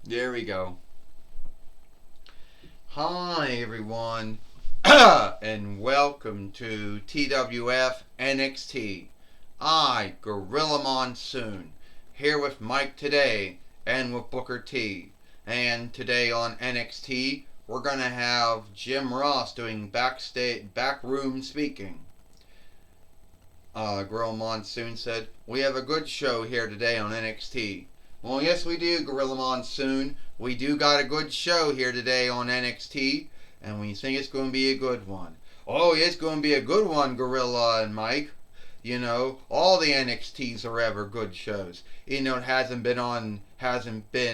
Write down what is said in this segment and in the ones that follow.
There we go. Hi, everyone, and welcome to TWF NXT. Gorilla Monsoon, here with Mike today and with Booker T. And today on NXT, we're going to have Jim Ross doing backroom speaking. Gorilla Monsoon said, "We have a good show here today on NXT. Well, yes, we do, Gorilla Monsoon. We do got a good show here today on NXT, and we think it's going to be a good one. Oh, it's going to be a good one, Gorilla and Mike. You know, all the NXTs are ever good shows. Even though it hasn't been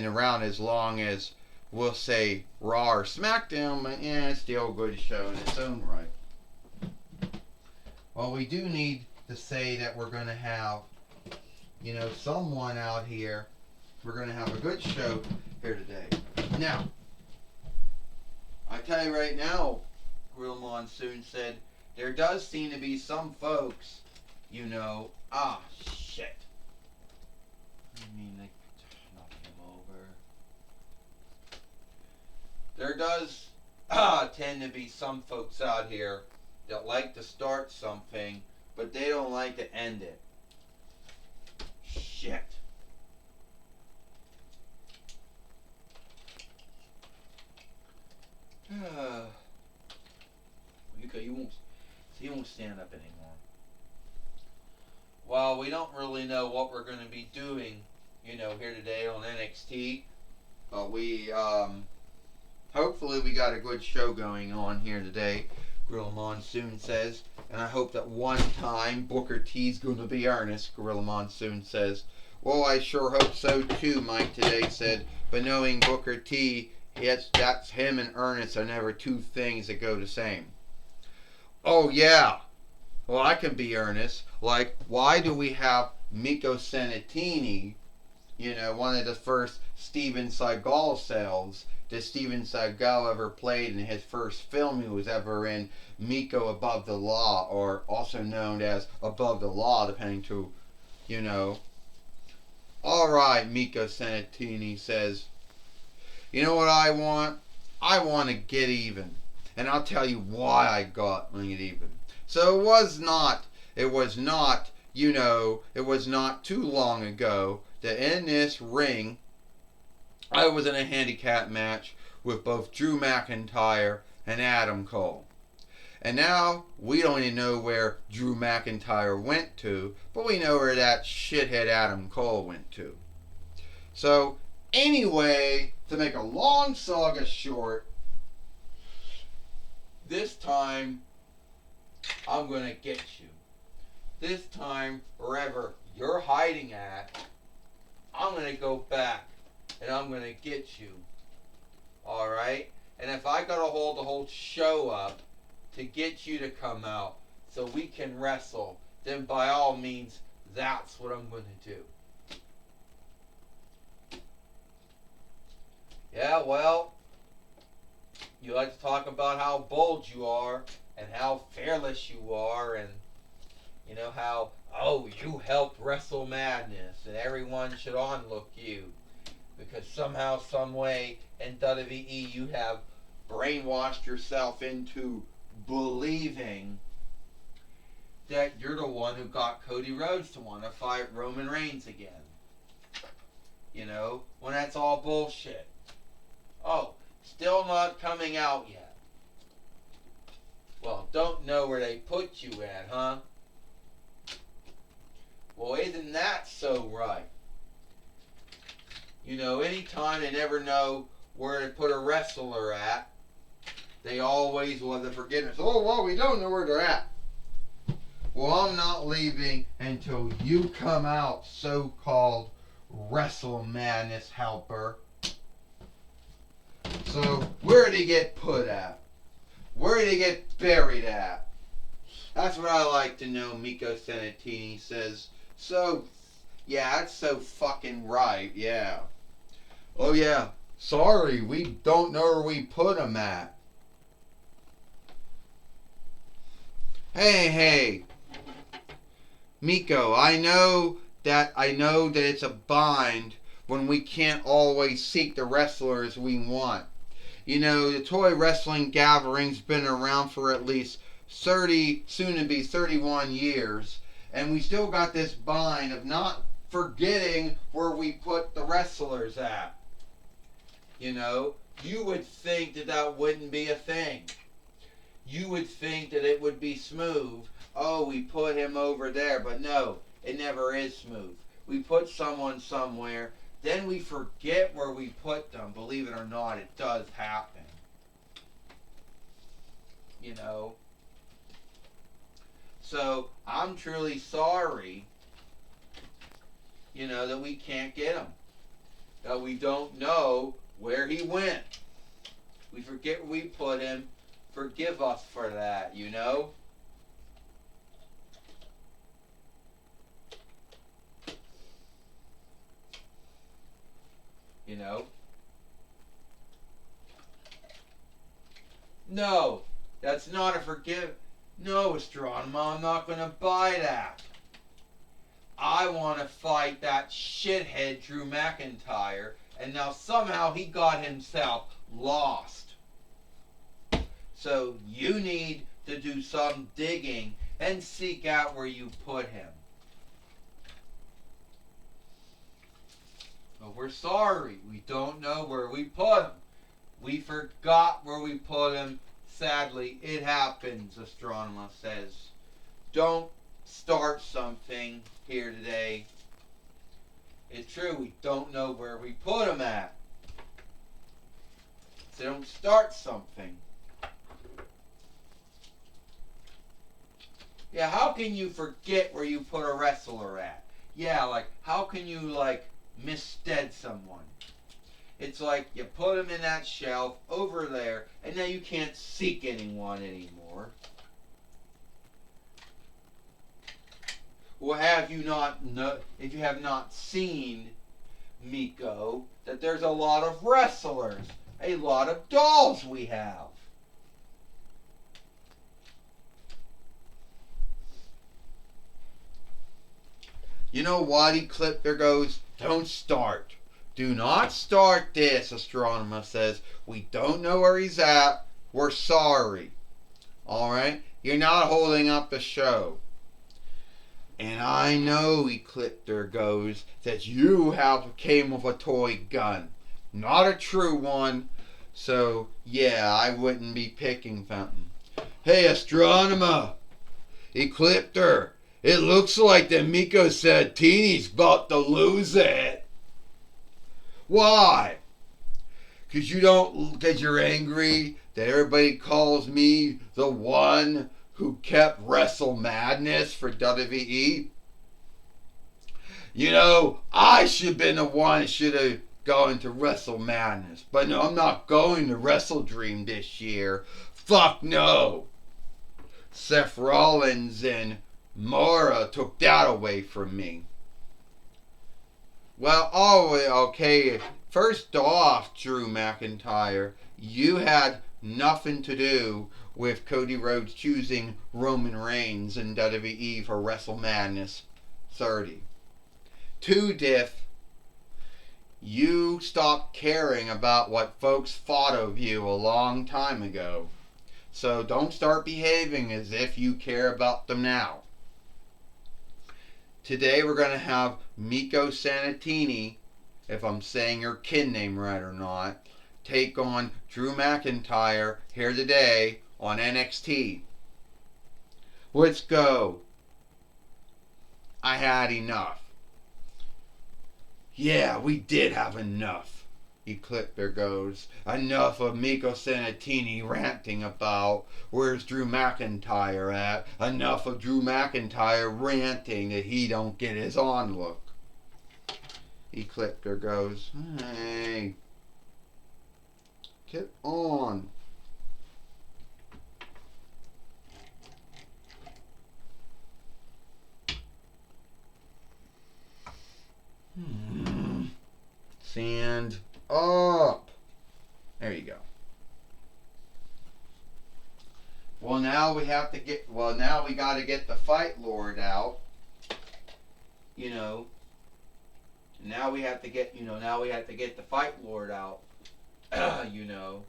around as long as, we'll say, Raw or SmackDown, but yeah, it's still a good show in its own right. Well, we do need to say that we're going to have, someone out here. We're going to have a good show here today. Now, I tell you right now, Gorilla Monsoon said, there does seem to be some folks, shit. I mean, they knock him over. There does tend to be some folks out here that like to start something, but they don't like to end it. Shit. He won't stand up anymore. Well, we don't really know what we're going to be doing, here today on NXT. But we, hopefully we got a good show going on here today, Gorilla Monsoon says. And I hope that one time Booker T's going to be earnest, Gorilla Monsoon says. Well, I sure hope so too, Mike today said. But knowing Booker T, yes, that's him and Ernest are never two things that go the same. Oh, yeah. Well, I can be earnest. Like, why do we have Miko Sanatini, one of the first Steven Seagal cells that Steven Seagal ever played in his first film he was ever in, Miko Above the Law, or also known as Above the Law, depending to, Alright, Miko Sanatini says, you know what I want? I want to get even. And I'll tell you why I got to get even. So it was not too long ago that in this ring, I was in a handicap match with both Drew McIntyre and Adam Cole. And now, we don't even know where Drew McIntyre went to, but we know where that shithead Adam Cole went to. So, anyway, to make a long saga short, this time, I'm going to get you. This time, wherever you're hiding at, I'm going to go back and I'm going to get you. Alright? And if I got to hold the whole show up to get you to come out so we can wrestle, then by all means, that's what I'm going to do. Yeah, well, you like to talk about how bold you are and how fearless you are and, how, you helped Wrestle Madness and everyone should onlook you because somehow, some way in WWE you have brainwashed yourself into believing that you're the one who got Cody Rhodes to want to fight Roman Reigns again. When that's all bullshit. Oh, still not coming out yet. Well, don't know where they put you at, huh? Well, isn't that so right? Anytime they never know where to put a wrestler at, they always want to forget it. Oh, well, we don't know where they're at. Well, I'm not leaving until you come out, so-called Wrestle Madness helper. So, where did he get put at? Where did he get buried at? That's what I like to know, Miko Sanatini says. So, yeah, that's so fucking right, yeah. Oh, yeah, sorry, we don't know where we put him at. Hey, Miko, I know that it's a bind when we can't always seek the wrestlers we want. You know, the toy wrestling gathering's been around for at least 30, soon to be 31 years, and we still got this bind of not forgetting where we put the wrestlers at. You know, you would think that that wouldn't be a thing. You would think that it would be smooth. Oh, we put him over there, but no, it never is smooth. We put someone somewhere, then we forget where we put them. Believe it or not, it does happen. You know? So, I'm truly sorry, that we can't get him. That we don't know where he went. We forget where we put him. Forgive us for that, you know? You know? No, that's not a forgive. No, Astronema, I'm not going to buy that. I want to fight that shithead Drew McIntyre, and now somehow he got himself lost. So you need to do some digging and seek out where you put him. But we're sorry, we don't know where we put him. We forgot where we put him. Sadly, it happens, Astronema says. Don't start something here today. It's true, we don't know where we put him at. So don't start something. Yeah, how can you forget where you put a wrestler at? Yeah, like, how can you, misstead someone? It's like you put them in that shelf over there, and now you can't seek anyone anymore. Well, if you have not seen, Miko, that there's a lot of wrestlers, a lot of dolls we have. You know what, Ecliptor goes, don't start. Do not start this, Astronema says. We don't know where he's at. We're sorry. Alright? You're not holding up the show. And I know, Ecliptor goes, that you came with a toy gun. Not a true one. So, yeah, I wouldn't be picking something. Hey, Astronema! Ecliptor! It looks like that Miko Sabatini's about to lose it. Why? Because you're angry that everybody calls me the one who kept Wrestle Madness for WWE? You know, I should have been the one that should have gone to Wrestle Madness. But no, I'm not going to Wrestle Dream this year. Fuck no. Seth Rollins and Mara took that away from me. Well, okay. First off, Drew McIntyre, you had nothing to do with Cody Rhodes choosing Roman Reigns in WWE for Wrestle Madness 30. 2, Diff, you stopped caring about what folks thought of you a long time ago. So don't start behaving as if you care about them now. Today we're going to have Miko Sabatini, if I'm saying her kin name right or not, take on Drew McIntyre here today on NXT. Let's go. I had enough. Yeah, we did have enough. Ecliptor goes, enough of Miko Sabatini ranting about where's Drew McIntyre at. Enough of Drew McIntyre ranting that he don't get his on look. Ecliptor goes, hey, get on. Stand up. There you go. Well, now we got to get the Fight Lord out. you know. Now we have to get, now we have to get the Fight Lord out, you know.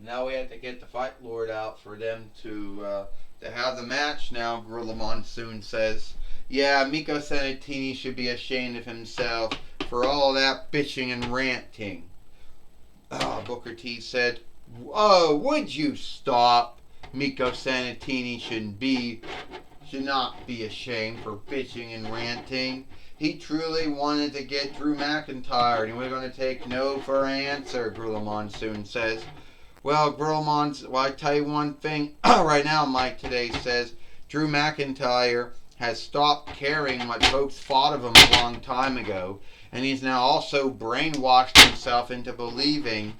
Now we have to get the Fight Lord out for them to have the match now, Gorilla Monsoon says. Yeah, Miko Sanatini should be ashamed of himself for all that bitching and ranting. Booker T said, oh, would you stop? Miko Sanatini should not be ashamed for bitching and ranting. He truly wanted to get Drew McIntyre, and we're going to take no for an answer, Gorilla Monsoon says. Well, I tell you one thing right now, Mike today says Drew McIntyre has stopped caring what folks thought of him a long time ago, and he's now also brainwashed himself into believing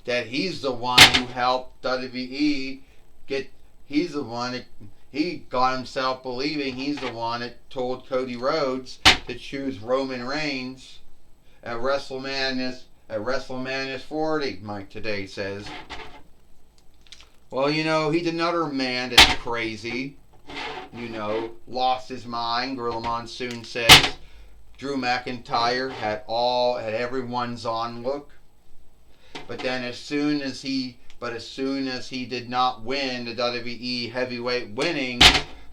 that he's the one who helped WWE get. He got himself believing he's the one that told Cody Rhodes to choose Roman Reigns at WrestleMania 40, Mike today says. Well, he's another man that's crazy. Lost his mind, Gorilla Monsoon says. Drew McIntyre had everyone's onlook. But then as soon as he did not win the WWE heavyweight winning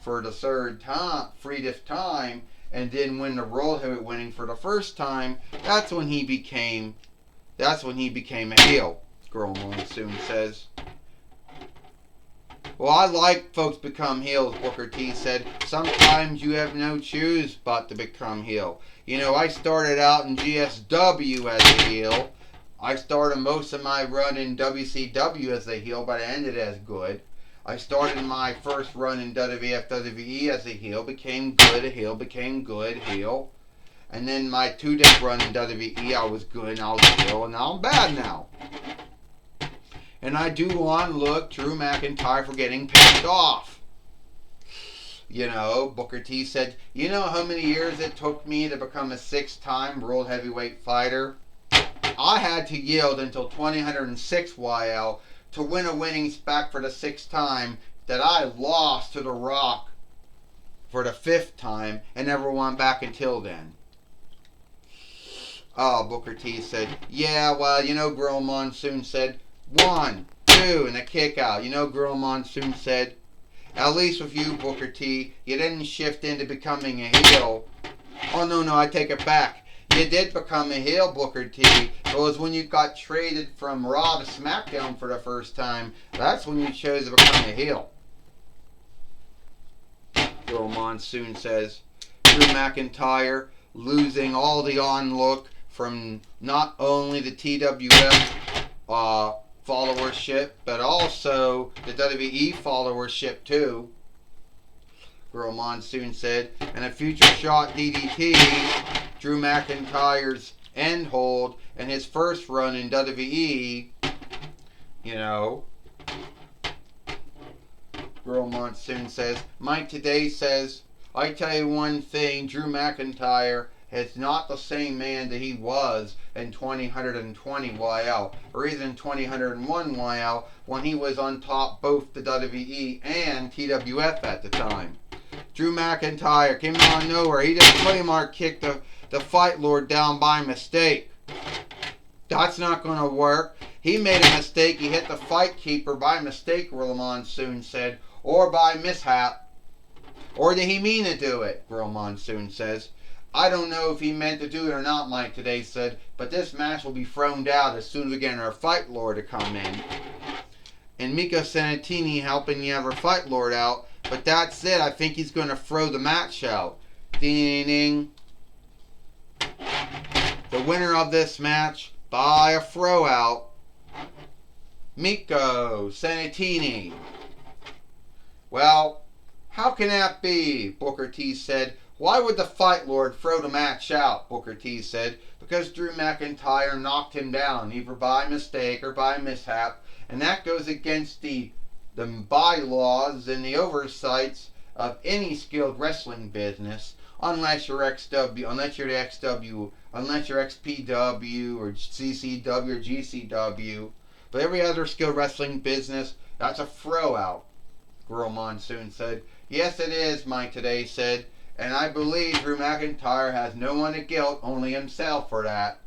for the 30th time, and didn't win the World Heavyweight winning for the first time, that's when he became a heel, Gorilla Monsoon says. Well, I like folks become heels, Booker T said. Sometimes you have no choice but to become heel. I started out in GSW as a heel. I started most of my run in WCW as a heel, but I ended as good. I started my first run in WWE as a heel, became good, a heel, became good, heel. And then my 2-day run in WWE, I was good and I was a heel, and now I'm bad now. And I do want to look Drew McIntyre for getting pissed off. Booker T said, you know how many years it took me to become a 6-time World Heavyweight fighter? I had to yield until 2006 YL to win a winning spec for the 6th time that I lost to The Rock for the 5th time and never won back until then. Booker T said, yeah, well, Gorilla Monsoon said, 1, 2, and a kick out. Gorilla Monsoon said, at least with you, Booker T, you didn't shift into becoming a heel. Oh, no, I take it back. You did become a heel, Booker T. It was when you got traded from Raw to SmackDown for the first time. That's when you chose to become a heel. Gorilla Monsoon says, Drew McIntyre losing all the onlook from not only the TWF followership, but also the WWE followership too. Gorilla Monsoon said, and a future shot DDT, Drew McIntyre's end hold, and his first run in WWE, Gorilla Monsoon says, Mike today says, I tell you one thing, Drew McIntyre is not the same man that he was in 2020 YL, or even 2001 YL, when he was on top both the WWE and TWF at the time. Drew McIntyre came out of nowhere. He just Claymore kicked the Fight Lord down by mistake. That's not going to work. He made a mistake. He hit the Fight Keeper by mistake, Gorilla Monsoon said, or by mishap. Or did he mean to do it, Gorilla Monsoon says. I don't know if he meant to do it or not, Mike today said, but this match will be thrown out as soon as we get our Fight Lord to come in. And Miko Sanatini helping the other Fight Lord out, but that's it. I think he's going to throw the match out. Ding, ding. The winner of this match by a throw out, Miko Sanatini. Well, how can that be? Booker T said. Why would the Fight Lord throw the match out? Booker T said. Because Drew McIntyre knocked him down, either by mistake or by mishap, and that goes against the bylaws and the oversights of any skilled wrestling business, unless you're XPW or CCW or GCW. But every other skilled wrestling business, that's a throw out, Gorilla Monsoon said. Yes, it is, Mike Today said. And I believe Drew McIntyre has no one to guilt, only himself for that.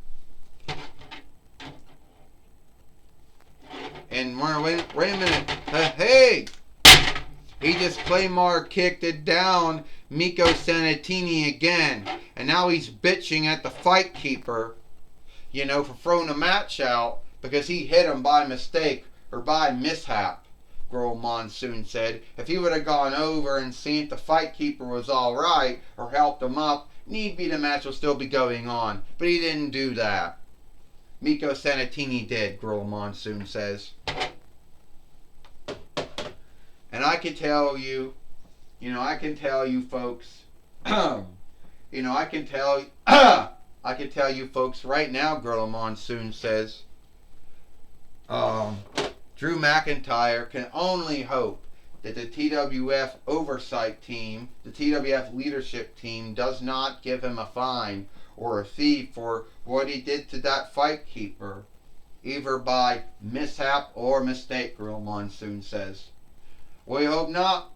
And wait a minute. Hey! He just Claymore kicked it down Miko Sanatini again. And now he's bitching at the Fight Keeper, for throwing the match out because he hit him by mistake or by mishap, Gorilla Monsoon said. If he would have gone over and seen if the Fight Keeper was alright or helped him up, need be the match will still be going on. But he didn't do that. Miko Sanatini did, Gorilla Monsoon says. And I can tell you, folks, I can tell you folks right now, Gorilla Monsoon says, Drew McIntyre can only hope that the TWF oversight team, the TWF leadership team, does not give him a fine or a fee for what he did to that Fight Keeper, either by mishap or mistake, Gorilla Monsoon says. We hope not,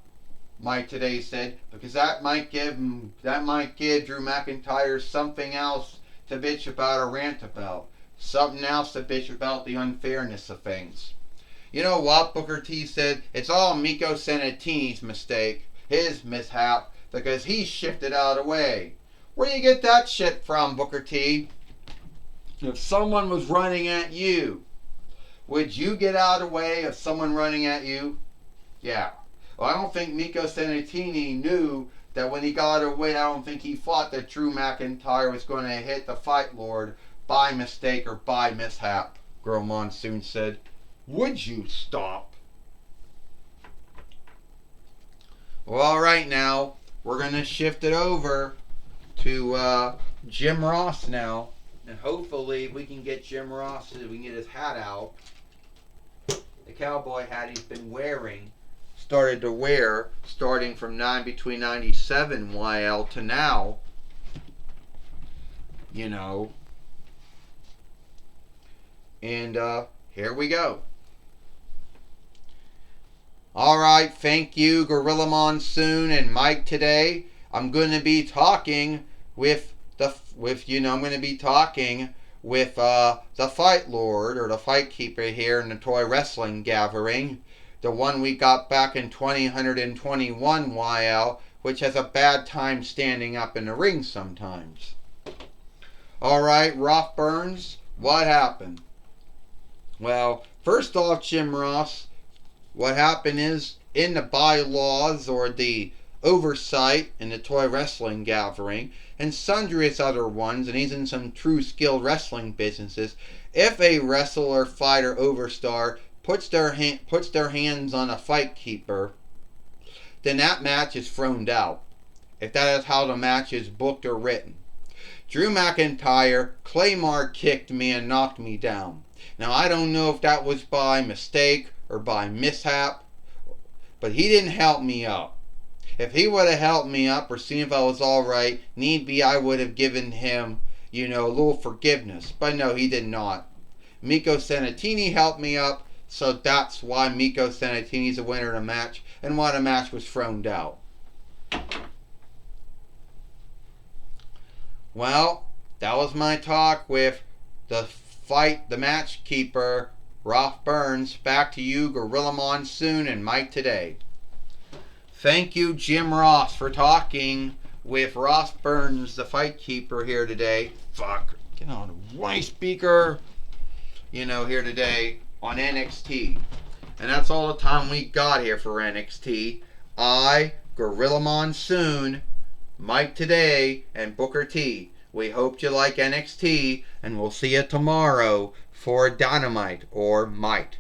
Mike Today said, because that might give Drew McIntyre something else to bitch about or rant about. Something else to bitch about the unfairness of things. You know what, Booker T said? It's all Miko Sanatini's mistake, his mishap, because he shifted out of the way. Where do you get that shit from, Booker T? If someone was running at you, would you get out of the way of someone running at you? Yeah. Well, I don't think Miko Sanatini knew that when he got away, I don't think he thought that Drew McIntyre was going to hit the Fight Lord by mistake or by mishap, Gorilla Monsoon said. Would you stop? Well, alright now. We're going to shift it over to Jim Ross now. And hopefully we can get Jim Ross, we can get his hat out. The cowboy hat he's been wearing. Started to wear starting from between 97 YL to now, and here we go. Alright, thank you, Gorilla Monsoon and Mike Today. I'm going to be talking with the Fight Lord or the Fight Keeper here in the Toy Wrestling Gathering. The one we got back in 2021 YL, which has a bad time standing up in the ring sometimes. Alright, Roth Burns, what happened? Well, first off, Jim Ross, what happened is, in the bylaws or the oversight in the Toy Wrestling Gathering, and sundry other ones, and he's in some true skilled wrestling businesses, if a wrestler, fighter, overstar puts their hands on a Fight Keeper, then that match is thrown out, if that is how the match is booked or written. Drew McIntyre Claymore kicked me and knocked me down. Now I don't know if that was by mistake or by mishap, but he didn't help me up. If he would have helped me up or seen if I was alright, need be I would have given him, a little forgiveness. But no, he did not. Miko Sanatini helped me up, so that's why Miko Sanatini's the winner of the match and why the match was thrown out. Well, that was my talk with the match keeper, Roth Burns. Back to you, Gorilla Monsoon and Mike Today. Thank you, Jim Ross, for talking with Roth Burns, the Fight Keeper, here today. Get on the white speaker. Here today on NXT. And that's all the time we got here for NXT. I, Gorilla Monsoon, Mike Today, and Booker T. We hope you like NXT, and we'll see you tomorrow for Dynamite or Might.